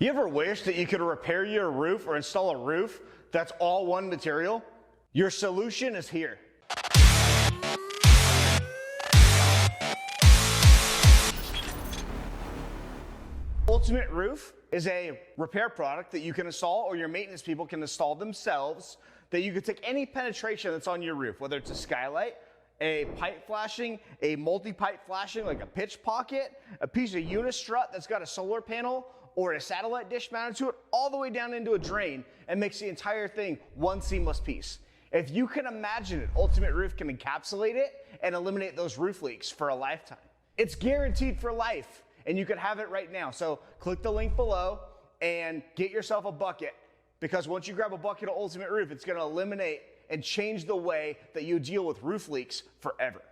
You ever wish that you could repair your roof or install a roof that's all one material? Your solution is here. Ultimate Roof is a repair product that you can install, or your maintenance people can install themselves, that you can take any penetration that's on your roof, whether it's a skylight, a pipe flashing, a multi-pipe flashing like a pitch pocket, a piece of unistrut that's got a solar panel or a satellite dish mounted to it, all the way down into a drain, and makes the entire thing one seamless piece. If you can imagine it, Ultimate Roof can encapsulate it and eliminate those roof leaks for a lifetime. It's guaranteed for life, and you can have it right now. So click the link below and get yourself a bucket, because once you grab a bucket of Ultimate Roof, it's gonna eliminate and change the way that you deal with roof leaks forever.